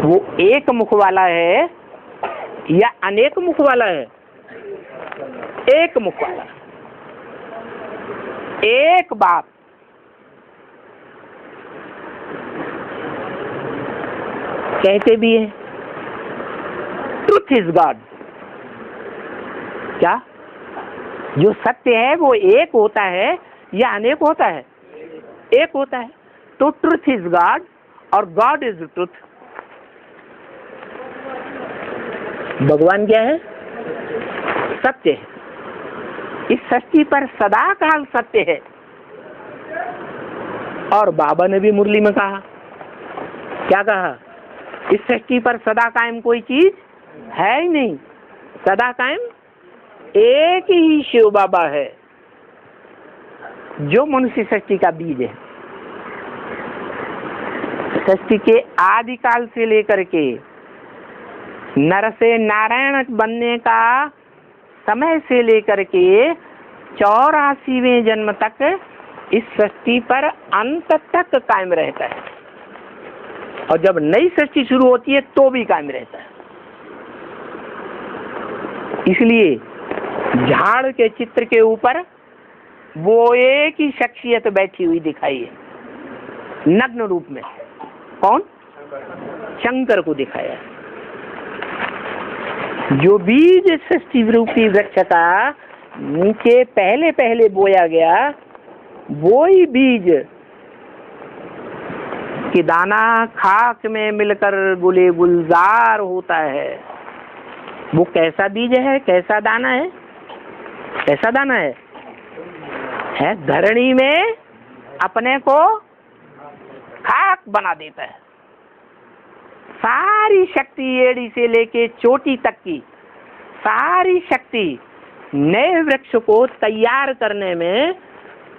वो एक मुख वाला है या अनेक मुख वाला है? एक मुख वाला। एक बात कहते भी है, ट्रुथ इज गॉड। क्या जो सत्य है वो एक होता है या अनेक होता है? एक होता है। तो ट्रुथ इज गॉड और गॉड इज ट्रुथ। भगवान क्या है? सत्य है। इस सृष्टि पर सदा काल सत्य है। और बाबा ने भी मुरली में कहा, क्या कहा? इस सृष्टि पर सदा कायम कोई चीज है ही नहीं। सदा कायम एक ही शिव बाबा है जो मनुष्य सृष्टि का बीज है। सृष्टि के आदिकाल से लेकर के नर से नारायण बनने का समय से लेकर के 84वें जन्म तक इस सृष्टि पर अंत तक कायम रहता है। और जब नई सृष्टि शुरू होती है तो भी कायम रहता है। इसलिए झाड़ के चित्र के ऊपर वो एक ही शख्सियत बैठी हुई दिखाई है, नग्न रूप में। कौन? शंकर को दिखाया। जो बीज सृष्टि रूपी वृक्ष का नीचे पहले पहले बोया गया, वो ही बीज कि दाना खाक में मिलकर गुले गुलजार होता है। वो कैसा बीज है? कैसा दाना है? कैसा दाना है धरणी में अपने को खाक बना देता है। सारी शक्ति एड़ी से लेके चोटी तक की सारी शक्ति नए वृक्ष को तैयार करने में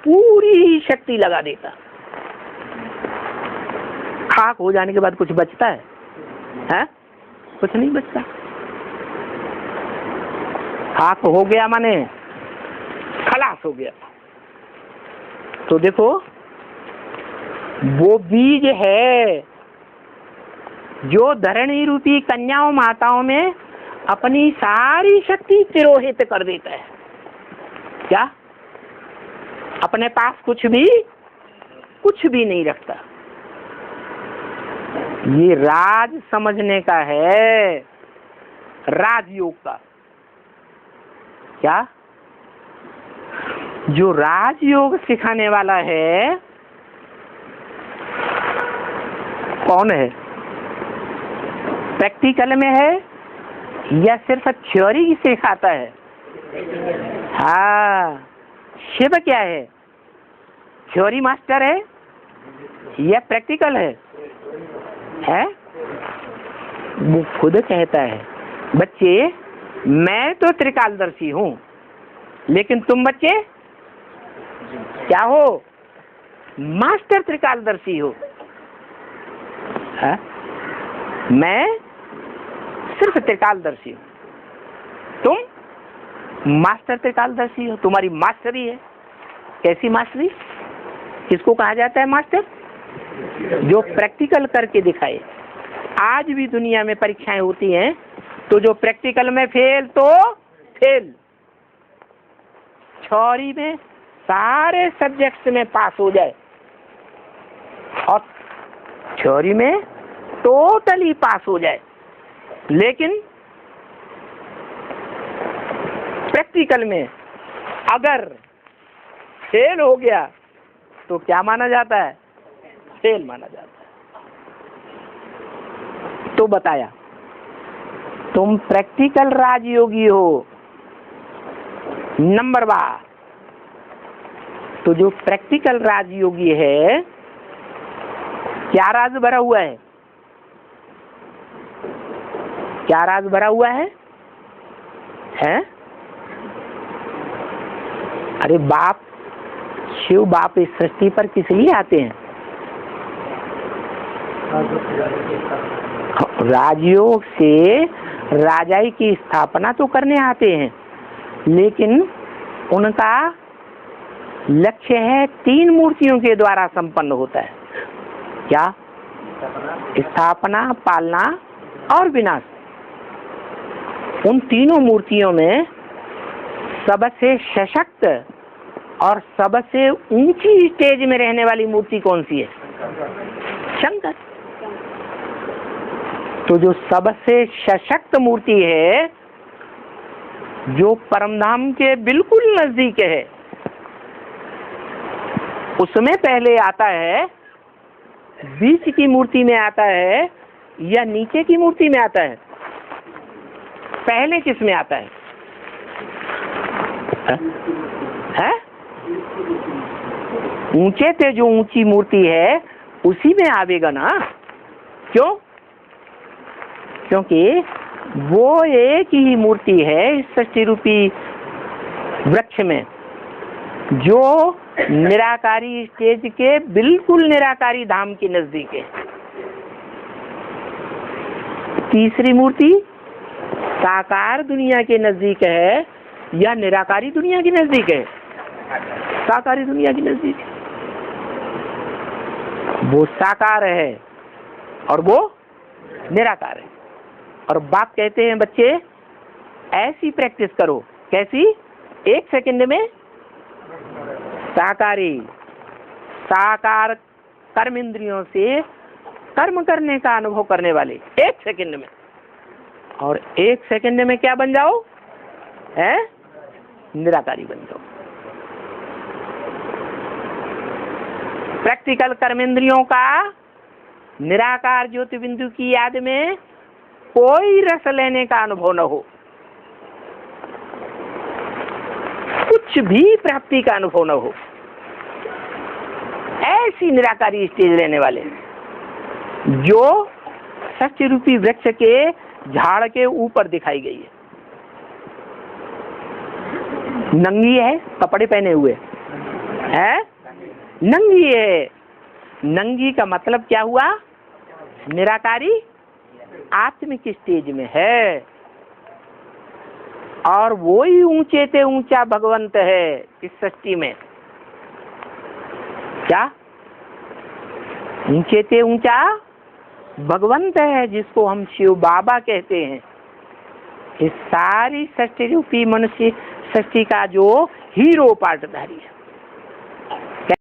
पूरी शक्ति लगा देता। खाक हो जाने के बाद कुछ बचता है? कुछ नहीं बचता। खाक हो गया माने खलास हो गया। तो देखो वो बीज है जो धरणी रूपी कन्याओं माताओं में अपनी सारी शक्ति तिरोहित कर देता है। क्या? अपने पास कुछ भी नहीं रखता। ये राज समझने का है, राजयोग का। क्या? जो राजयोग सिखाने वाला है कौन है? प्रैक्टिकल में है या सिर्फ थ्योरी सिखाता है? हाँ, शिव क्या है? थ्योरी मास्टर है या प्रैक्टिकल है? वो खुद कहता है, बच्चे मैं तो त्रिकालदर्शी हूं, लेकिन तुम बच्चे क्या हो? मास्टर त्रिकालदर्शी हो। मैं सिर्फ त्रिकालदर्शी हूं, तुम मास्टर त्रिकालदर्शी हो। तुम्हारी मास्टरी है। कैसी मास्टरी? किसको कहा जाता है मास्टर? जो प्रैक्टिकल करके दिखाए। आज भी दुनिया में परीक्षाएं होती हैं तो जो प्रैक्टिकल में फेल तो फेल, थ्योरी में सारे सब्जेक्ट्स में पास हो जाए और थ्योरी में टोटली पास हो जाए, लेकिन प्रैक्टिकल में अगर फेल हो गया तो क्या माना जाता है? फेल माना जाता है। तो बताया तुम प्रैक्टिकल राजयोगी हो। नंबर बार तो जो प्रैक्टिकल राजयोगी है, क्या राज भरा हुआ है? क्या राज भरा हुआ है? अरे बाप, शिव बाप इस सृष्टि पर किस लिए आते हैं? राजयोग से राजाई की स्थापना तो करने आते हैं, लेकिन उनका लक्ष्य है 3 मूर्तियों के द्वारा संपन्न होता है। क्या? स्थापना, पालना और विनाश। उन तीनों मूर्तियों में सबसे सशक्त और सबसे ऊंची स्टेज में रहने वाली मूर्ति कौन सी है? शंकर। तो जो सबसे सशक्त मूर्ति है, जो परमधाम के बिल्कुल नजदीक है, उसमें पहले आता है, बीच की मूर्ति में आता है या नीचे की मूर्ति में आता है? पहले किस में आता है? है? ऊंचे पे जो ऊंची मूर्ति है उसी में आवेगा ना। क्यों? क्योंकि वो एक ही मूर्ति है इस सृष्टि रूपी वृक्ष में जो निराकारी स्टेज के बिल्कुल निराकारी धाम के नजदीक है। तीसरी मूर्ति साकार दुनिया के नजदीक है या निराकारी दुनिया के नजदीक है? साकारी दुनिया के नजदीक है। वो साकार है और वो निराकार है। और बाप कहते हैं बच्चे ऐसी प्रैक्टिस करो। कैसी? 1 सेकंड में साकारी साकार कर्म इंद्रियों से कर्म करने का अनुभव करने वाले 1 सेकंड में, और 1 सेकंड में क्या बन जाओ? है निराकारी बन जाओ। प्रैक्टिकल कर्मेंद्रियों का निराकार ज्योति बिंदु की याद में कोई रस लेने का अनुभव न हो, कुछ भी प्राप्ति का अनुभव न हो, ऐसी निराकारी स्टेज लेने वाले जो सत्य रूपी वृक्ष के झाड़ के ऊपर दिखाई गई है। नंगी है, कपड़े पहने हुए है, नंगी है। नंगी का मतलब क्या हुआ? निराकारी आत्मिक स्टेज में है, और वो ही ऊंचे से ऊंचा भगवंत है इस सृष्टि में। क्या? ऊंचे से ऊंचा भगवंत है जिसको हम शिव बाबा कहते हैं। इस सारी सृष्टि रूपी मनुष्य सृष्टि का जो हीरो पार्टधारी है।